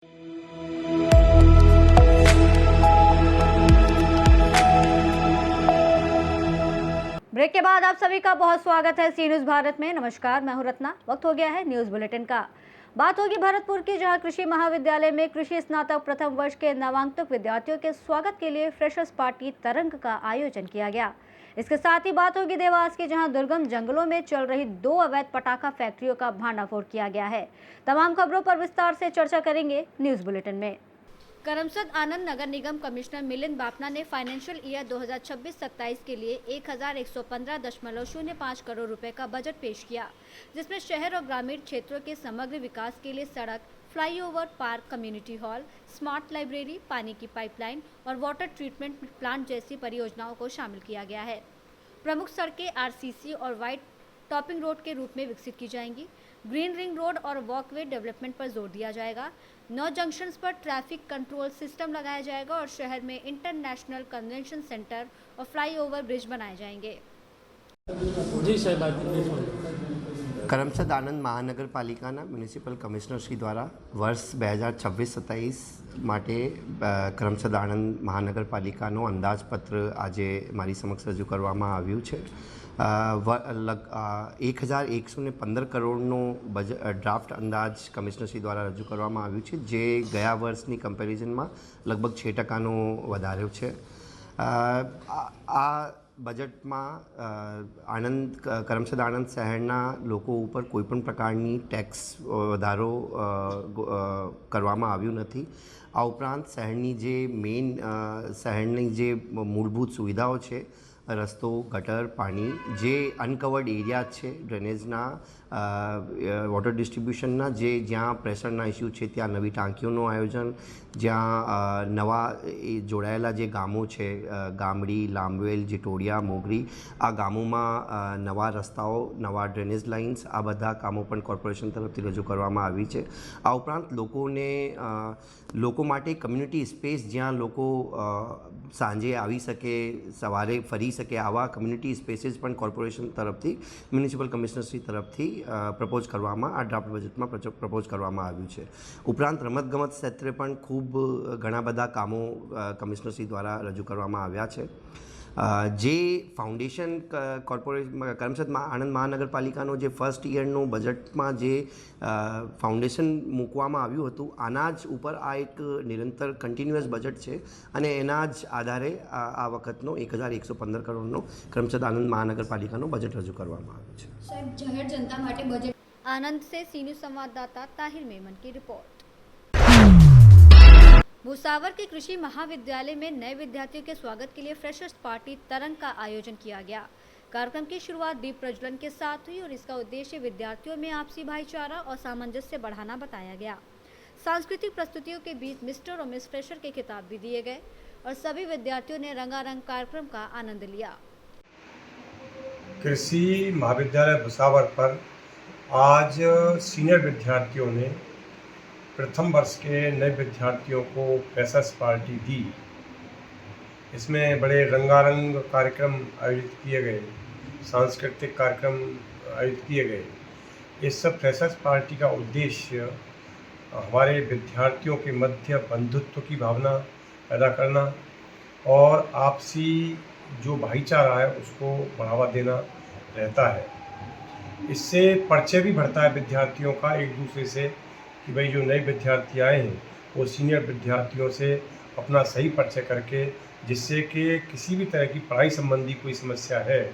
Break के बाद आप सभी का बहुत स्वागत है सी न्यूज भारत में। नमस्कार, मैं हूं रत्ना। वक्त हो गया है न्यूज बुलेटिन का। बात होगी भरतपुर की, जहां कृषि महाविद्यालय में कृषि स्नातक प्रथम वर्ष के नवागंतुक विद्यार्थियों के स्वागत के लिए फ्रेशर्स पार्टी तरंग का आयोजन किया गया। इसके साथ ही बात होगी देवास की, जहां दुर्गम जंगलों में चल रही 2 अवैध पटाखा फैक्ट्रियों का भांडाफोड़ किया गया है। तमाम खबरों पर विस्तार से चर्चा करेंगे न्यूज बुलेटिन में। करमसद आनंद नगर निगम कमिश्नर मिलिंद बापना ने फाइनेंशियल ईयर 2026-27 के लिए 1115.05 करोड़ रुपए का बजट पेश किया, जिसमें शहर और ग्रामीण क्षेत्रों के समग्र विकास के लिए सड़क, flyover, park, community hall, smart library, पानी की पाइपलाइन और वाटर ट्रीटमेंट प्लांट जैसी परियोजनाओं को शामिल किया गया है। प्रमुख सड़कें आरसीसी और वाइट टॉपिंग रोड के रूप में विकसित की जाएंगी। ग्रीन रिंग रोड और वॉकवे डेवलपमेंट पर जोर दिया जाएगा। 9 जंक्शंस पर ट्रैफिक कंट्रोल सिस्टम लगाया जाएगा और शहर में इंटरनेशनल कन्वेंशन सेंटर और फ्लाईओवर ब्रिज बनाए जाएंगे। जी साहब, કરમસદ આનંદ મહાનગરપાલિકાના મ્યુનિસિપલ કમિશનરશ્રી દ્વારા વર્ષ 2026-27 માટે કરમસદ આણંદ મહાનગરપાલિકાનો અંદાજપત્ર આજે મારી સમક્ષ રજૂ કરવામાં આવ્યું છે। 1115 કરોડનો ડ્રાફ્ટ અંદાજ કમિશનરશ્રી દ્વારા રજૂ કરવામાં આવ્યું છે, જે ગયા વર્ષની કમ્પેરિઝનમાં લગભગ 6% વધાર્યો છે। આ બજેટમાં આણંદ કરમસદ આણંદ શહેરના લોકો ઉપર કોઈપણ પ્રકારની ટેક્સ વધારો કરવામાં આવ્યું નથી। આ ઉપરાંત શહેરની જે મેઇન શહેરની જે મૂળભૂત સુવિધાઓ છે, રસ્તો, ગટર, પાણી, જે અનકવર્ડ એરિયા છે ડ્રેનેજના, વોટર ડિસ્ટ્રીબ્યુશનના, જ્યાં પ્રેશરના ઇસ્યુ છે ત્યાં નવી ટાંકીઓનું આયોજન, જ્યાં નવા જોડાયેલા જે ગામો છે, ગામડી, લાંબવેલ, જીટોડિયા, મોગરી, આ ગામોમાં નવા રસ્તાઓ, નવા ડ્રેનેજ લાઇન્સ, આ બધા કામો પણ કોર્પોરેશન તરફથી રજૂ કરવામાં આવી છે। આ ઉપરાંત લોકો માટે કમ્યુનિટી સ્પેસ, જ્યાં લોકો સાંજે આવી શકે, સવારે ફરી શકે, આવા કમ્યુનિટી સ્પેસીસ પણ કોર્પોરેશન તરફથી, મ્યુનિસિપલ કમિશનરશ્રી તરફથી પ્રપોઝ કરવામાં, આ ડ્રાફ્ટ બજેટમાં પ્રપોઝ કરવામાં આવ્યું છે। ઉપરાંત રમતગમત ક્ષેત્રે પણ ખૂબ ઘણા બધા કામો કમિશનરશ્રી દ્વારા રજૂ કરવામાં આવ્યા છે। જે ફાઉન્ડેશન કરમસદ આણંદ મહાનગરપાલિકાનો જે ફર્સ્ટ યરનો બજેટમાં જે ફાઉન્ડેશન મૂકવામાં આવ્યું હતું, આના જ ઉપર આ એક નિરંતર કન્ટિન્યુઅસ બજેટ છે અને એના જ આધારે આ વખતનો 1115 કરોડનો કરમસદ આનંદ મહાનગરપાલિકાનો બજેટ રજૂ કરવામાં આવ્યું છે। साहब, जाहिर जनता માટે बजट। आनंद से सी न्यूज संवाददाता ताहिर मेमन की रिपोर्ट। भूसावर के कृषि महाविद्यालय में नए विद्यार्थियों के स्वागत के लिए फ्रेशर्स पार्टी तरंग का आयोजन किया गया। कार्यक्रम की शुरुआत दीप प्रज्वलन के साथ हुई और इसका उद्देश्य विद्यार्थियों में आपसी भाईचारा और सामंजस्य बढ़ाना बताया गया। सांस्कृतिक प्रस्तुतियों के बीच मिस्टर और मिस फ्रेशर के खिताब भी दिए गए और सभी विद्यार्थियों ने रंगारंग कार्यक्रम का आनंद लिया। कृषि महाविद्यालय भुसावर पर आज सीनियर विद्यार्थियों ने प्रथम वर्ष के नए विद्यार्थियों को फ्रेशर्स पार्टी दी। इसमें बड़े रंगारंग कार्यक्रम आयोजित किए गए, सांस्कृतिक कार्यक्रम आयोजित किए गए। इस फ्रेशर्स पार्टी का उद्देश्य हमारे विद्यार्थियों के मध्य बंधुत्व की भावना पैदा करना और आपसी जो भाईचारा है उसको बढ़ावा देना रहता है। इससे परिचय भी बढ़ता है विद्यार्थियों का एक दूसरे से, कि भाई जो नए विद्यार्थी आए हैं वो सीनियर विद्यार्थियों से अपना सही परिचय करके, जिससे कि किसी भी तरह की पढ़ाई संबंधी कोई समस्या है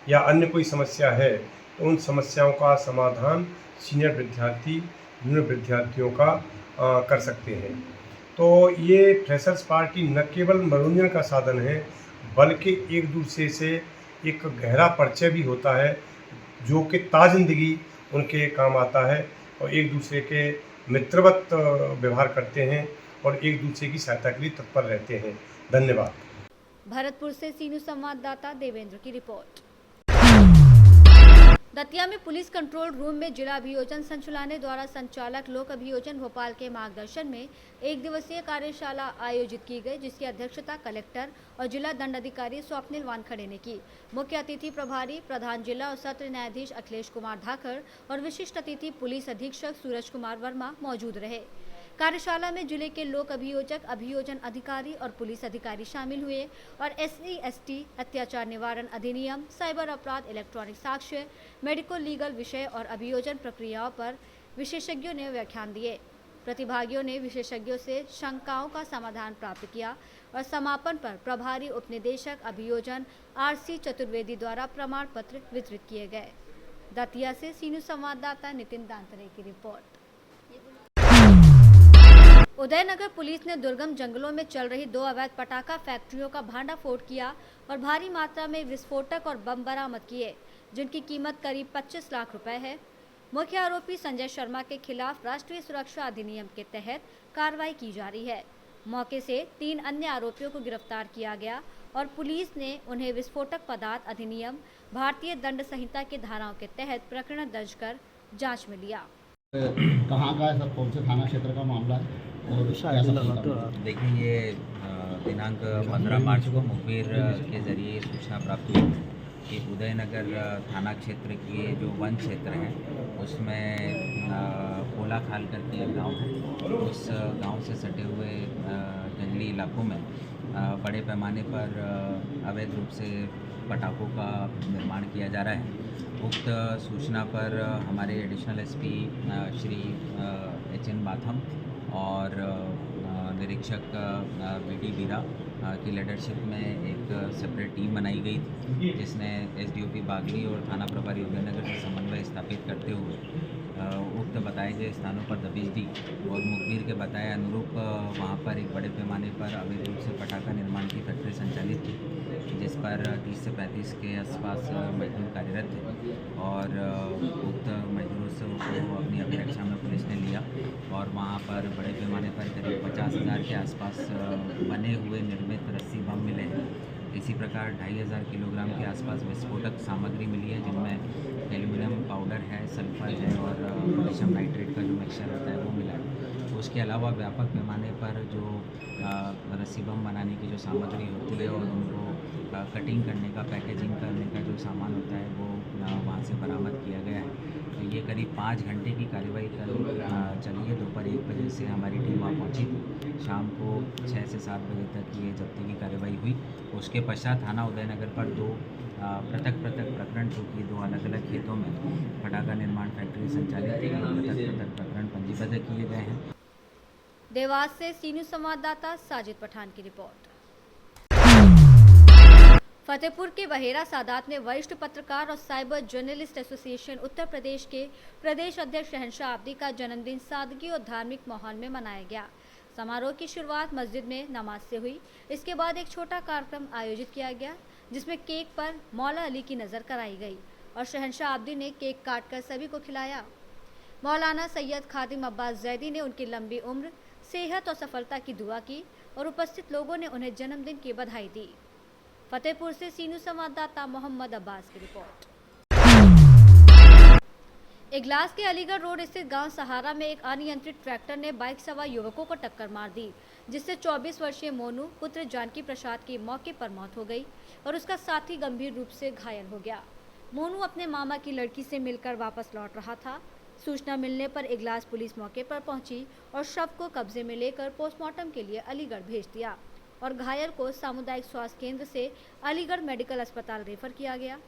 या अन्य कोई समस्या है तो उन समस्याओं का समाधान सीनियर विद्यार्थी जूनियर विद्यार्थियों का कर सकते हैं। तो ये फ्रेशर्स पार्टी न केवल मनोरंजन का साधन है, बल्कि एक दूसरे से एक गहरा परिचय भी होता है, जो कि ताज़िंदगी उनके काम आता है और एक दूसरे के मित्रवत व्यवहार करते हैं और एक दूसरे की सहायता के लिए तत्पर रहते हैं। धन्यवाद। भरतपुर से सी न्यूज संवाददाता देवेंद्र की रिपोर्ट। दतिया में पुलिस कंट्रोल रूम में जिला अभियोजन संचालनालय द्वारा संचालक लोक अभियोजन भोपाल के मार्गदर्शन में एक दिवसीय कार्यशाला आयोजित की गई, जिसकी अध्यक्षता कलेक्टर और जिला दंडाधिकारी स्वप्निल वानखड़े ने की। मुख्य अतिथि प्रभारी प्रधान जिला और सत्र न्यायाधीश अखिलेश कुमार धाकर और विशिष्ट अतिथि पुलिस अधीक्षक सूरज कुमार वर्मा मौजूद रहे। कार्यशाला में जिले के लोक अभियोजक, अभियोजन अधिकारी और पुलिस अधिकारी शामिल हुए और SC/ST अत्याचार निवारण अधिनियम, साइबर अपराध, इलेक्ट्रॉनिक साक्ष्य, मेडिको लीगल विषय और अभियोजन प्रक्रियाओं पर विशेषज्ञों ने व्याख्यान दिए। प्रतिभागियों ने विशेषज्ञों से शंकाओं का समाधान प्राप्त किया और समापन पर प्रभारी उपनिदेशक अभियोजन RC चतुर्वेदी द्वारा प्रमाण पत्र वितरित किए गए। दतिया से सीनू संवाददाता नितिन दांतरे की रिपोर्ट। उदयनगर पुलिस ने दुर्गम जंगलों में चल रही 2 अवैध पटाखा फैक्ट्रियों का भांडाफोड़ किया और भारी मात्रा में विस्फोटक और बम बरामद किए, जिनकी कीमत करीब 25 लाख रुपए है। मुख्य आरोपी संजय शर्मा के खिलाफ राष्ट्रीय सुरक्षा अधिनियम के तहत कार्रवाई की जा रही है। मौके से 3 अन्य आरोपियों को गिरफ्तार किया गया और पुलिस ने उन्हें विस्फोटक पदार्थ अधिनियम, भारतीय दंड संहिता की धाराओं के तहत प्रकरण दर्ज कर जांच में लिया। कहाँ का है सर, कौन से थाना क्षेत्र का मामला है और क्या सब? देखिए, ये दिनांक 15 मार्च को मुखबिर के जरिए सूचना प्राप्त हुई कि उदयनगर थाना क्षेत्र के जो वन क्षेत्र हैं उसमें कोला खाल करके एक गाँव है। उस गांव से सटे हुए जंगली इलाकों में बड़े पैमाने पर अवैध रूप से पटाखों का निर्माण किया जा रहा है। उक्त सूचना पर हमारे additional SP Shri HN Batham और निरीक्षक BD बीरा की लीडरशिप में एक सेपरेट टीम बनाई गई थी, जिसने SDOP बागली और थाना प्रभारी उदयनगर से समन्वय स्थापित करते हुए उक्त बताए गए स्थानों पर दबिश दी और मुखबिर के बताए अनुरूप वहां पर एक बड़े पैमाने पर अवैध रूप से पटाखा निर्माण की फैक्ट्री संचालित थी, जिस पर 30 से 35 के आसपास मजदूर कार्यरत थे और उक्त मजदूरों को अपनी अभिरक्षा में पुलिस ने लिया और वहां पर बड़े पैमाने पर करीब 50,000 के आसपास बने हुए निर्मित रस्सी बम मिले हैं। इसी प्रकार 2,500 किलोग्राम के आसपास विस्फोटक सामग्री मिली है, जिनमें एल्यूमिनियम पाउडर है, सल्फर है और पोटेशियम नाइट्रेट का जो मिक्सचर होता है वो मिला है। उसके अलावा व्यापक पैमाने पर जो रस्सी बम बनाने की जो सामग्री होती है और उनको कटिंग करने का, पैकेजिंग करने का जो सामान होता है वो वहाँ से बरामद किया गया है। तो ये करीब 5 घंटे की कार्यवाही कल चली है। दोपहर 1 बजे से हमारी टीम वहाँ पहुँची थी। शाम को 6 से 7 बजे तक ये जब्ती की कार्यवाही हुई। उसके पश्चात थाना उदयनगर पर 2 पृथक प्रकरण, चूँकि 2 अलग अलग खेतों में पटाखा निर्माण फैक्ट्री संचालित थी, पृथक प्रकरण पंजीबद्ध किए गए हैं। देवास से सीनू संवाददाता साजिद पठान की रिपोर्ट। फतेहपुर के बहेरा सादात में वरिष्ठ पत्रकार और cyber journalist association Uttar Pradesh के प्रदेश अध्यक्ष शहंशाह आब्दी का जन्मदिन सादगी और धार्मिक माहौल में मनाया गया। समारोह की शुरुआत मस्जिद में नमाज से हुई। इसके बाद एक छोटा कार्यक्रम आयोजित किया गया, जिसमें केक पर मौला अली की नज़र कराई गई और शहंशाह आब्दी ने केक काटकर सभी को खिलाया। मौलाना सैयद खादिम अब्बास जैदी ने उनकी लंबी उम्र, सेहत और सफलता की दुआ की और उपस्थित लोगों ने उन्हें जन्मदिन की बधाई दी। फतेहपुर से सीनू संवाददाता मोहम्मद अब्बास की रिपोर्ट। इगलास के अलीगढ़ रोड स्थित गांव सहारा में एक अनियंत्रित ट्रैक्टर ने बाइक सवार युवकों को टक्कर मार दी, जिससे 24 वर्षीय मोनू पुत्र जानकी प्रसाद की मौके पर मौत हो गई और उसका साथी गंभीर रूप से घायल हो गया। मोनू अपने मामा की लड़की से मिलकर वापस लौट रहा था। सूचना मिलने पर इगलास पुलिस मौके पर पहुंची और शव को कब्जे में लेकर पोस्टमार्टम के लिए अलीगढ़ भेज दिया और घायल को सामुदायिक स्वास्थ्य केंद्र से अलीगढ़ मेडिकल अस्पताल रेफर किया गया।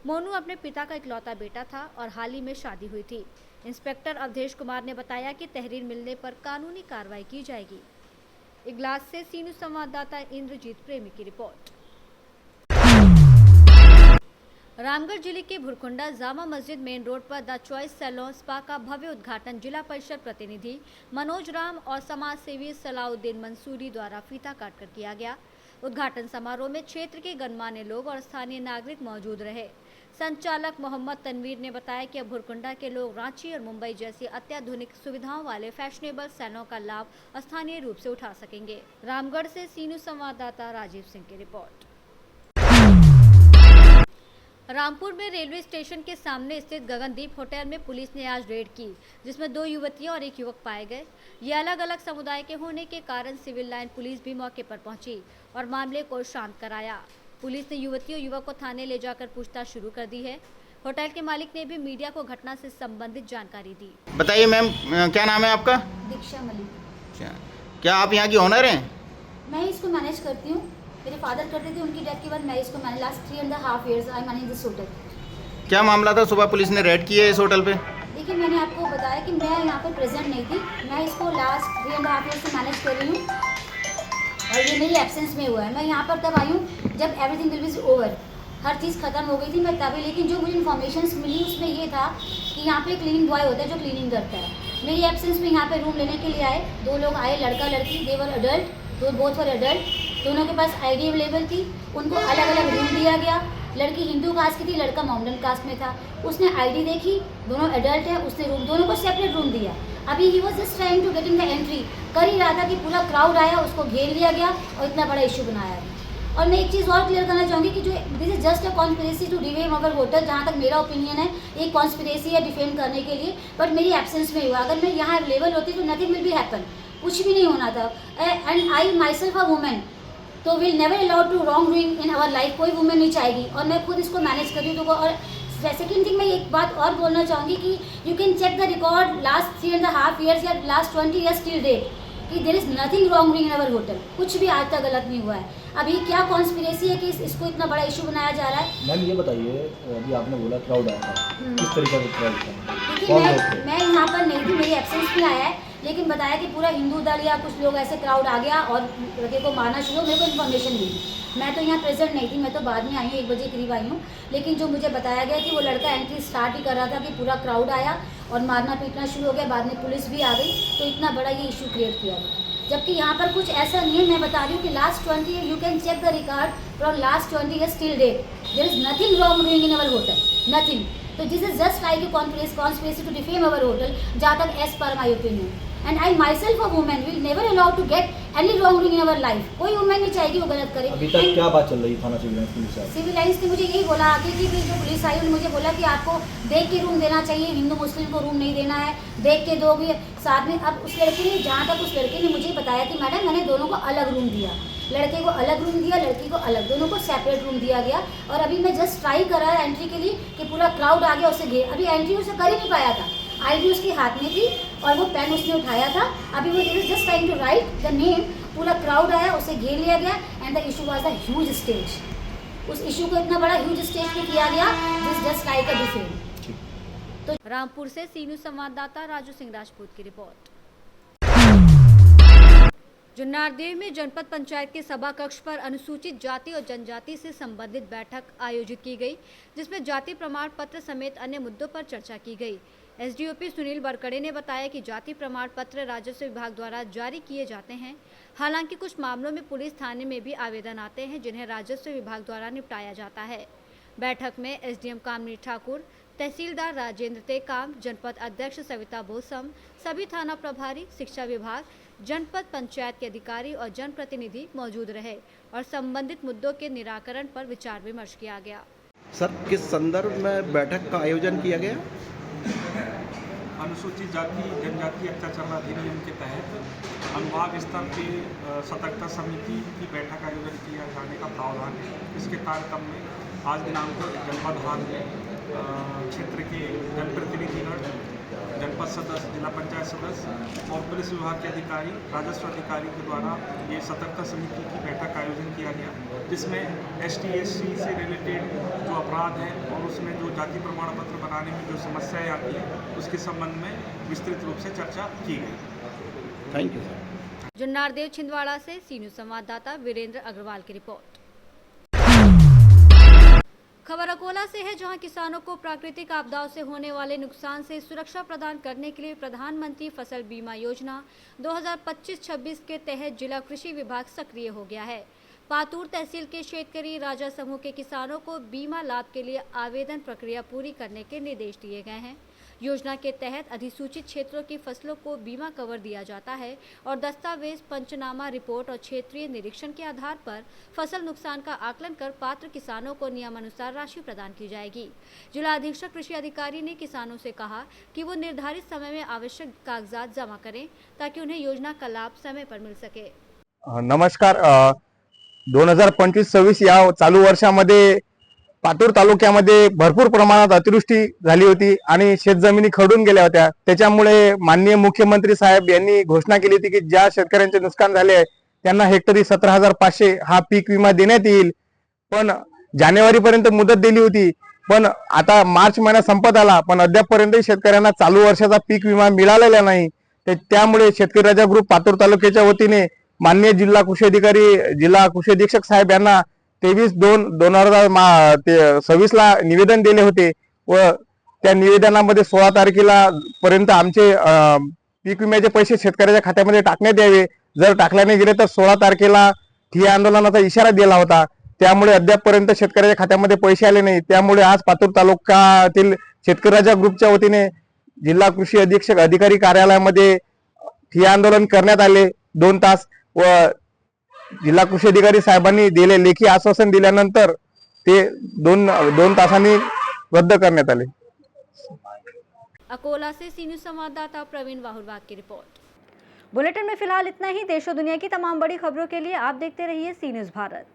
मोनू अपने पिता का इकलौता बेटा था और हाल ही में शादी हुई थी। इंस्पेक्टर अवधेश कुमार ने बताया कि तहरीर मिलने पर कानूनी कार्रवाई की जाएगी। इगलास से सीनू संवाददाता इंद्रजीत प्रेमी की रिपोर्ट। रामगढ़ जिले के भुरकुंडा जामा मस्जिद मेन रोड पर द चॉइस सैलून स्पा का भव्य उद्घाटन जिला परिषद प्रतिनिधि मनोज राम और समाज सेवी सलाउद्दीन मंसूरी द्वारा फीता काटकर किया गया। उद्घाटन समारोह में क्षेत्र के गणमान्य लोग और स्थानीय नागरिक मौजूद रहे। संचालक मोहम्मद तनवीर ने बताया कि अब भुरकुंडा के लोग रांची और मुंबई जैसी अत्याधुनिक सुविधाओं वाले फैशनेबल सैलून का लाभ स्थानीय रूप से उठा सकेंगे। रामगढ़ से सीनू संवाददाता राजीव सिंह की रिपोर्ट। रामपुर में रेलवे स्टेशन के सामने स्थित गगनदीप होटल में पुलिस ने आज रेड की, जिसमें 2 युवतियां और 1 युवक पाए गए। ये अलग अलग समुदाय के होने के कारण सिविल लाइन पुलिस भी मौके पर पहुंची और मामले को शांत कराया। पुलिस ने युवती और युवक को थाने ले जाकर पूछताछ शुरू कर दी है। होटल के मालिक ने भी मीडिया को घटना से संबंधित जानकारी दी। बताइए मैम, क्या नाम है आपका? दीक्षा मलिक। अच्छा, क्या आप यहाँ की ओनर हैं? मैं इसको मैनेज करती हूँ। मेरे फादर करते थे, उनकी डेथ के बाद मैं इसको मैंने last 3.5 years I manage this hotel. क्या मामला था? सुबह पुलिस ने रेड की है इस होटल पे? देखिए, मैंने आपको बताया कि मैं यहाँ पर प्रेजेंट नहीं थी। मैं इसको लास्ट 3.5 years से मैनेज कर रही हूँ और ये मेरी एब्सेंस में हुआ है। मैं यहाँ पर तब आई हूँ जब एवरीथिंग विल बी ओवर, हर चीज़ ख़त्म हो गई थी, मैं तभी। लेकिन जो मुझे इन्फॉर्मेशन मिली उसमें ये था कि यहाँ पे क्लीनिंग बॉय होता है जो क्लीनिंग करता है। मेरी एब्सेंस में यहाँ पे रूम लेने के लिए आए 2 लोग आए, लड़का लड़की, देवर अडल्ट, बोथ वर अडल्ट। दोनों के पास आईडी अवेलेबल थी, उनको अलग अलग रूम दिया गया। लड़की हिंदू कास्ट की थी, लड़का मोमडन कास्ट में था। उसने आईडी देखी, दोनों एडल्ट हैं, उसने रूम, दोनों को सेपरेट रूम दिया। अभी ही was just trying to getting the entry, कर ही रहा था कि पूरा क्राउड आया, उसको घेर लिया गया और इतना बड़ा इशू बनाया। और मैं एक चीज़ और क्लियर करना चाहूँगी कि जो this is just a conspiracy to defame our hotel. जहाँ तक मेरा ओपिनियन है, एक कॉन्स्पिरेसी है डिफेम करने के लिए, बट मेरी एब्सेंस में हुआ। अगर मैं यहाँ अवेलेबल होती तो नथिंग विल बी हैपन, कुछ भी नहीं होना था। And I myself a women, तो will never allowed to wrong doing in our life. कोई वुमेन नहीं चाहेगी और मैं खुद इसको मैनेज कर रही हूँ। तो और सेकेंड थिंग, मैं एक बात और बोलना चाहूँगी कि you can check the record last 3.5 years या लास्ट 20 years टिल डेट कि there is nothing wrong in our hotel. कुछ भी आज तक गलत नहीं हुआ है। अभी क्या कॉन्स्पिरेसी है कि इसको इतना बड़ा इशू बनाया जा रहा है? मैम ये बताइए, अभी आपने बोला क्राउड आया था, किस तरीके का क्राउड था? देखिए, कौन लोग थे? मैं यहाँ पर नहीं थी, मेरी एब्सेंस में आया है, लेकिन बताया कि पूरा हिंदू दल या कुछ लोग ऐसे क्राउड आ गया और लड़के को मारना शुरू। मेरे को इन्फॉर्मेशन दी, मैं तो यहाँ प्रेजेंट नहीं थी, मैं तो बाद में आई हूँ, 1 बजे करीब आई हूँ। लेकिन जो मुझे बताया गया कि वो लड़का एंट्री स्टार्ट ही कर रहा था कि पूरा क्राउड आया और मारना पीटना शुरू हो गया। बाद में पुलिस भी आ गई, तो इतना बड़ा ये इशू क्रिएट किया गया। जबकि यहाँ पर कुछ ऐसा नहीं है। मैं बता रही हूँ कि last 20 years, you can check the record from last 20 years till date, there is nothing wrong doing in our hotel, nothing. तो this is just like a conspiracy to defame our hotel, जहाँ तक as per my opinion. And I myself a women will never allowed to get any wrong doing in our life. कोई women नहीं चाहेगी वो गलत करे। अभी तक क्या बात चल रही है थाना सिविल लाइंस पुलिस से? सिविल लाइन्स ने मुझे यही बोला आगे कि जो पुलिस आई उन्होंने मुझे बोला कि आपको देख के रूम देना चाहिए, हिंदू मुस्लिम को रूम नहीं देना है, देख के दोगे साथ में। अब उस लड़के ने, जहाँ तक उस लड़के ने मुझे बताया कि मैडम मैंने दोनों को अलग रूम दिया, लड़के को अलग रूम दिया, लड़की को अलग, दोनों को सेपरेट रूम दिया गया। और अभी मैं जस्ट ट्राई कर रहा है एंट्री के लिए कि पूरा क्राउड आ गया, उसे घेर। अभी एंट्री उसे कर ही नहीं पाया था, आईडी उसके हाथ में थी और वो पेन उसने उठाया था। अभी वो just trying to write the name, पूरा क्राउड आया, उसे घेर लिया गया and the issue was the huge stage. उस इशू को इतना बड़ा ह्यूज स्टेज पे किया गया, this just like a defame. तो रामपुर से सी न्यूज़ संवाददाता राजू सिंह राजपूत की रिपोर्ट। जुन्नारदेव में जनपद पंचायत के सभा कक्ष पर अनुसूचित जाति और जनजाति से संबंधित बैठक आयोजित की गई, जिसमें जाति प्रमाण पत्र समेत अन्य मुद्दों पर चर्चा की गई। एसडीओपी सुनील बरकड़े ने बताया कि जाति प्रमाण पत्र राजस्व विभाग द्वारा जारी किए जाते हैं। हालांकि कुछ मामलों में पुलिस थाने में भी आवेदन आते हैं, जिन्हें राजस्व विभाग द्वारा निपटाया जाता है। बैठक में एसडीएम कामनी ठाकुर, तहसीलदार राजेंद्र टेकाम, जनपद अध्यक्ष सविता बोसम, सभी थाना प्रभारी, शिक्षा विभाग, जनपद पंचायत के अधिकारी और जनप्रतिनिधि मौजूद रहे और संबंधित मुद्दों के निराकरण पर विचार विमर्श किया गया। सर, किस संदर्भ में बैठक का आयोजन किया गया? अनुसूचित जाति जनजाति अत्याचार अधिनियम के तहत अनुभाग स्तर के सतर्कता समिति की बैठक आयोजन किया जाने का प्रावधान है। इसके कार्यक्रम में आज दिनांक को जनपद हाल में क्षेत्र के जनप्रतिनिधिगण, जनपद सदस्य, जिला पंचायत सदस्य और पुलिस विभाग के अधिकारी, राजस्व अधिकारी के द्वारा ये सतर्कता समिति की बैठक आयोजन किया गया, जिसमें ST/SC से रिलेटेड जो अपराध हैं और उसमें जो जाति प्रमाण पत्र बनाने में जो समस्याएं आती हैं उसके संबंध में विस्तृत रूप से चर्चा की गई। Thank you sir. Junnardeo Chhindwara से सी न्यूज़ संवाददाता वीरेंद्र अग्रवाल की रिपोर्ट। खबर अकोला से है, जहां किसानों को प्राकृतिक आपदाओं से होने वाले नुकसान से सुरक्षा प्रदान करने के लिए प्रधानमंत्री फसल बीमा योजना 2025-26 के तहत जिला कृषि विभाग सक्रिय हो गया है। पातूर तहसील के शेतकरी राजा समूह के किसानों को बीमा लाभ के लिए आवेदन प्रक्रिया पूरी करने के निर्देश दिए गए हैं। योजना के तहत अधिसूचित क्षेत्रों की फसलों को बीमा कवर दिया जाता है और दस्तावेज, पंचनामा रिपोर्ट और क्षेत्रीय निरीक्षण के आधार पर फसल नुकसान का आकलन कर पात्र किसानों को नियमानुसार राशि प्रदान की जाएगी। जिला अधीक्षक कृषि अधिकारी ने किसानों से कहा कि वो निर्धारित समय में आवश्यक कागजात जमा करें ताकि उन्हें योजना का लाभ समय पर मिल सके। नमस्कार। 2025-26 या चालू वर्षामध्ये पातूर तालुक्यामध्ये भरपूर प्रमाणात अतिवृष्टी झाली होती आणि शेतजमिनी खरडून गेल्या होत्या. त्याच्यामुळे माननीय मुख्यमंत्री साहेब यांनी घोषणा केली होती की ज्या शेतकऱ्यांचे नुकसान झाले आहे त्यांना हेक्टरी 17,500 हा पीक विमा देण्यात येईल. पण जानेवारीपर्यंत मुदत दिली होती, पण आता मार्च महिना संपत आला, पण अद्यापपर्यंत शेतकऱ्यांना चालू वर्षाचा पीक विमा मिळालेला नाही. त्यामुळे शेतकरी राजा ग्रुप पातूर तालुक्याच्या वतीने माननीय जिल्हा कृषी अधीक्षक साहेब यांना 23/2/2026 ला निवेदन दिले होते व त्या निवेदनामध्ये 16 तारखेला पर्यंत आमचे पीक विम्याचे पैसे शेतकऱ्याच्या खात्यामध्ये टाकण्यात यावे. जर टाकले नाही गेले तर 16 तारखेला ठिय्या आंदोलनाचा इशारा दिला होता. त्यामुळे अद्यापपर्यंत शेतकऱ्याच्या खात्यामध्ये पैसे आले नाही. त्यामुळे आज पातूर तालुक्यातील शेतकरी राजा ग्रुपच्या वतीने जिल्हा कृषी अधीक्षक अधिकारी कार्यालयामध्ये ठिय्या आंदोलन करण्यात आले 2 तास व जिल्हा कृषी अधिकारी साहेबांनी दिले लेखी आश्वासन दिल्यानंतर ते 2 तासांनी रद्द करण्यात आले. अकोला से सी न्यूज़ संवाददाता प्रवीण वाहुरवाग की रिपोर्ट। बुलेटिन में फिलहाल इतना ही। देश और दुनिया की तमाम बड़ी खबरों के लिए आप देखते रहिए सी न्यूज़ भारत।